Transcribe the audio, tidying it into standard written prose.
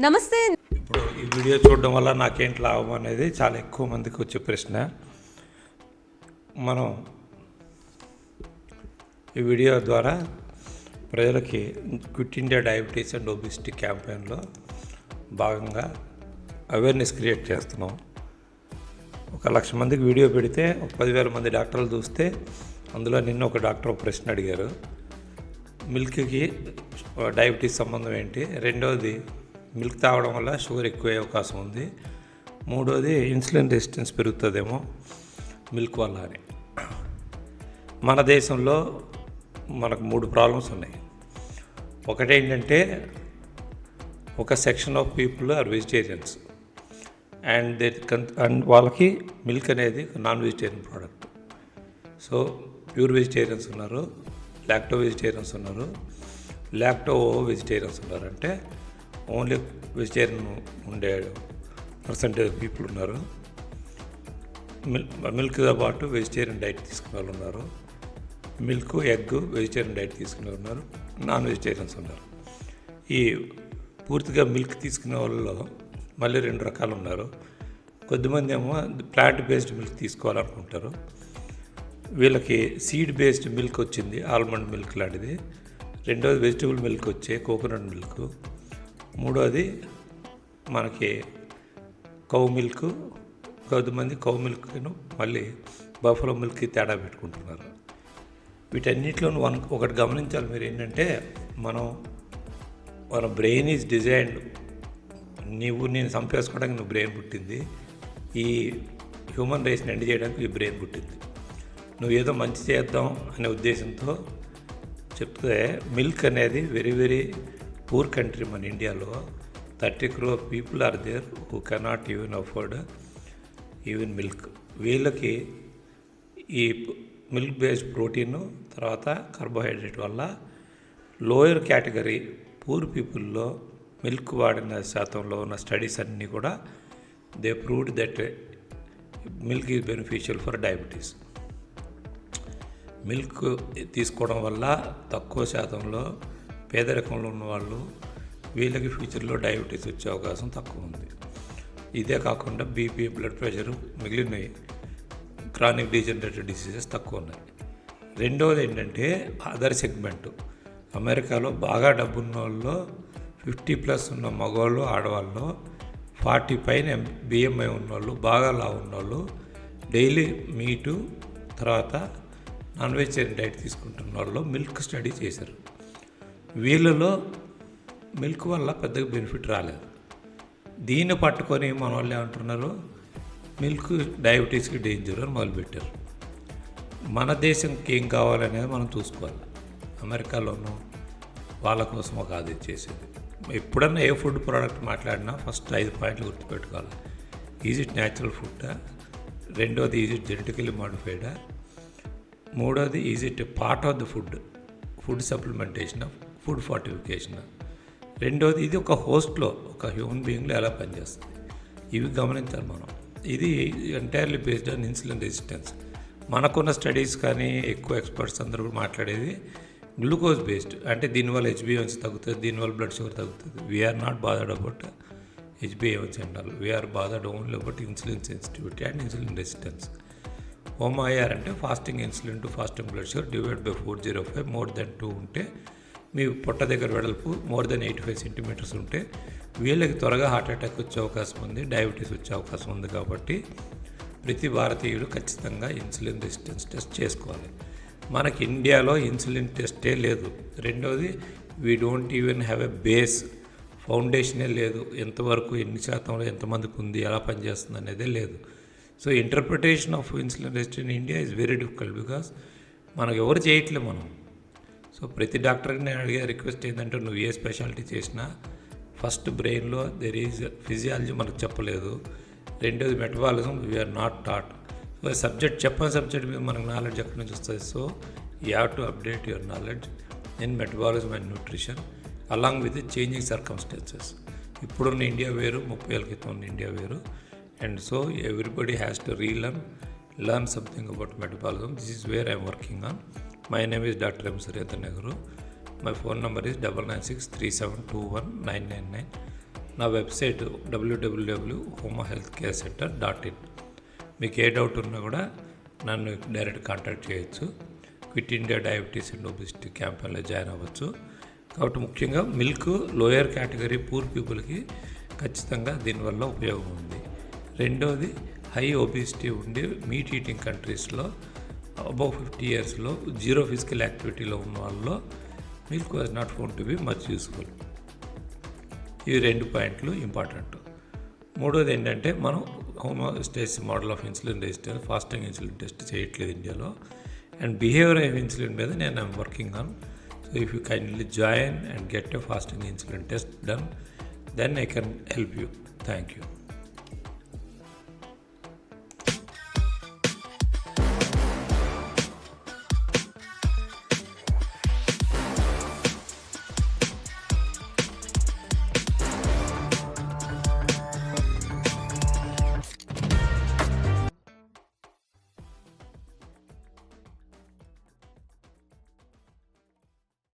నమస్తే. ఇప్పుడు ఈ వీడియో చూడడం వల్ల నాకేంటి లాభం అనేది చాలా ఎక్కువ మందికి వచ్చే ప్రశ్న. మనం ఈ వీడియో ద్వారా ప్రజలకి quit India diabetes and obesity క్యాంపెయిన్లో భాగంగా అవేర్నెస్ క్రియేట్ చేస్తున్నాం. 1,00,000 మందికి వీడియో పెడితే 10,000 మంది డాక్టర్లు చూస్తే అందులో నిన్న ఒక డాక్టర్ ఒక ప్రశ్న అడిగారు, మిల్క్కి డయాబెటీస్ సంబంధం ఏంటి, రెండవది మిల్క్ తాగడం వల్ల షుగర్ ఎక్కువ అవకాశం ఉంది, మూడోది ఇన్సులిన్ రెసిస్టెన్స్ పెరుగుతుందేమో మిల్క్ వల్ల అని. మన దేశంలో మనకు 3 ప్రాబ్లమ్స్ ఉన్నాయి. ఒకటేంటంటే ఒక section of people are vegetarians and వాళ్ళకి మిల్క్ అనేది non vegetarian product. So pure vegetarians ఉన్నారు, లాక్టో వెజిటేరియన్స్ ఉన్నారు, లాక్టో వెజిటేరియన్స్ ఉన్నారు. అంటే ఓన్లీ వెజిటేరియన్ ఉండే పర్సంటేజ్ పీపుల్ ఉన్నారు. మిల్క్తో పాటు వెజిటేరియన్ డైట్ తీసుకునే వాళ్ళు ఉన్నారు, మిల్క్ ఎగ్ వెజిటేరియన్ డైట్ తీసుకునే ఉన్నారు, నాన్ వెజిటేరియన్స్ ఉన్నారు. ఈ పూర్తిగా మిల్క్ తీసుకునే వాళ్ళలో మళ్ళీ 2 రకాలు ఉన్నారు. కొద్దిమంది ఏమో ప్లాంట్ బేస్డ్ మిల్క్ తీసుకోవాలనుకుంటారు. వీళ్ళకి సీడ్ బేస్డ్ మిల్క్ వచ్చింది, ఆల్మండ్ మిల్క్ లాంటిది. రెండోది వెజిటబుల్ మిల్క్ వచ్చే కోకోనట్ మిల్క్. మూడోది మనకి కౌ మిల్క్. కొద్దిమంది కౌ మిల్క్ను మళ్ళీ బఫలో మిల్క్కి తేడా పెట్టుకుంటున్నారు. వీటన్నిటిలోనూ ఒకటి గమనించాలి మీరు, ఏంటంటే మన బ్రెయిన్ ఈజ్ డిజైన్డ్, నేను చంపేసుకోవడానికి నువ్వు బ్రెయిన్ పుట్టింది, ఈ హ్యూమన్ రేస్ని ఎండ్ చేయడానికి ఈ బ్రెయిన్ పుట్టింది. నువ్వు ఏదో మంచి చేద్దాం అనే ఉద్దేశంతో చెప్తే మిల్క్ అనేది వెరీ వెరీ పూర్ కంట్రీ. మన ఇండియాలో 30 crore people are there who cannot even afford even milk. వీళ్ళకి ఈ మిల్క్ బేస్డ్ ప్రోటీన్ తర్వాత కార్బోహైడ్రేట్ వల్ల లోయర్ కేటగిరీ పూర్ పీపుల్లో మిల్క్ వాడిన శాతంలో ఉన్న స్టడీస్ అన్నీ కూడా they proved that milk is beneficial for diabetes. Milk తీసుకోవడం వల్ల తక్కువ శాతంలో పేదరికంలో ఉన్నవాళ్ళు వీళ్ళకి ఫ్యూచర్లో డయాబెటీస్ వచ్చే అవకాశం తక్కువ ఉంది. ఇదే కాకుండా బీపీ, బ్లడ్ ప్రెషరు, మిగిలిన క్రానిక్ డీజనరేటివ్ డిసీజెస్ తక్కువ ఉన్నాయి. రెండవది ఏంటంటే అదర్ సెగ్మెంట్. అమెరికాలో బాగా డబ్బున్న వాళ్ళు 50+ ఉన్న మగవాళ్ళు ఆడవాళ్ళు, 40 పైన బిఎంఐ ఉన్నవాళ్ళు, బాగా లావు ఉన్నవాళ్ళు, డైలీ మీటు తర్వాత నాన్ వెజిటేరియన్ డైట్ తీసుకుంటున్న వాళ్ళు మిల్క్ స్టడీ చేశారు. వీళ్ళలో మిల్క్ వల్ల పెద్దగా బెనిఫిట్ రాలేదు. దీన్ని పట్టుకొని మన వాళ్ళు ఏమంటున్నారు, మిల్క్ డయాబెటీస్కి డేంజర్ అని మొదలుపెట్టారు. మన దేశంకి ఏం కావాలనేది మనం చూసుకోవాలి. అమెరికాలోనూ వాళ్ళ కోసం ఒక అది చేసేది. ఎప్పుడన్నా ఏ ఫుడ్ ప్రోడక్ట్ మాట్లాడినా ఫస్ట్ 5 పాయింట్లు గుర్తుపెట్టుకోవాలి. ఈజ్ ఇట్ న్యాచురల్ ఫుడ్డా, రెండోది ఈజ్ ఇట్ జెనెటికలీ మాడిఫైడా, మూడోది is it part of the food supplementation, food fortification, రెండోది ఇది ఒక హోస్ట్లో ఒక హ్యూమన్ బీయింగ్లో ఎలా పనిచేస్తుంది. ఇవి గమనించాలి మనం. ఇది entirely based on insulin resistance. మనకున్న స్టడీస్ కానీ ఎక్కువ ఎక్స్పర్ట్స్ అందరూ మాట్లాడేది గ్లూకోజ్ బేస్డ్. అంటే దీనివల్ల హెచ్బిఏవన్సీ తగ్గుతుంది, దీనివల్ల బ్లడ్ షుగర్ తగ్గుతుంది. We are not bothered about H B A one C అంటారు. We are bothered only about insulin sensitivity and insulin resistance. OMIR అంటే fasting insulin to fasting blood sugar divide by 405 more than 2 ఉంటే, మీ పొట్ట దగ్గర వెడల్పు మోర్ దెన్ 85 సెంటీమీటర్స్ ఉంటే వీళ్ళకి త్వరగా హార్ట్ అటాక్ వచ్చే అవకాశం ఉంది, డయాబెటీస్ వచ్చే అవకాశం ఉంది. కాబట్టి ప్రతి భారతీయుడు ఖచ్చితంగా ఇన్సులిన్ రెసిస్టెన్స్ టెస్ట్ చేసుకోవాలి. మనకి ఇండియాలో ఇన్సులిన్ టెస్టే లేదు. రెండవది we don't even have a base, ఫౌండేషనే లేదు. ఎంతవరకు ఎన్ని శాతంలో ఎంతమందికి ఉంది, ఎలా పనిచేస్తుంది అనేదే లేదు. So interpretation of insulin resistance in India is very difficult because మనకు ఎవరు చేయట్లేదు మనం. సో ప్రతి డాక్టర్కి నేను అడిగే రిక్వెస్ట్ ఏంటంటే, నువ్వు ఏ స్పెషాలిటీ చేసినా ఫస్ట్ బ్రెయిన్లో దెర్ ఈజ్ ఫిజియాలజీ మనకు చెప్పలేదు, రెండోది metabolism we are not taught. So చెప్పని సబ్జెక్ట్ మీద మనకు నాలెడ్జ్ ఎక్కడి నుంచి వస్తుంది. So you have to update your knowledge in metabolism and nutrition along with changing circumstances. ఇప్పుడున్న ఇండియా వేరు, 30 ఏళ్ళ క్రితం ఉన్న ఇండియా వేరు. And so everybody has to learn something about metabolism. This is where I am working on. My name is Dr. M. Suryatha Nehru. My phone number is 9963721999. నా website www.homahealthcarecenter.in. మీకు ఏ doubt ఉన్నా కూడా నన్ను direct contact చేయొచ్చు. Quit India diabetes and obesity క్యాంపెయిన్లో join అవ్వచ్చు. కాబట్టి ముఖ్యంగా మిల్క్ లోయర్ కేటగిరీ పూర్ పీపుల్కి ఖచ్చితంగా దీనివల్ల ఉపయోగం ఉంది. రెండోది హై ఒబిసిటీ ఉండి మీట్ ఈటింగ్ కంట్రీస్లో అబౌవ్ 50 ఇయర్స్లో జీరో ఫిజికల్ యాక్టివిటీలో ఉన్న వాళ్ళలో milk was not found to be much useful. ఇవి 2 పాయింట్లు ఇంపార్టెంట్. మూడోది ఏంటంటే మనం homeostasis model of insulin resistance fasting insulin test చేయట్లేదు ఇండియాలో. అండ్ బిహేవియర్ ఆఫ్ ఇన్సులిన్ మీద నేను working on. So if you kindly join and get a fasting insulin test done, then I can help you. Thank you.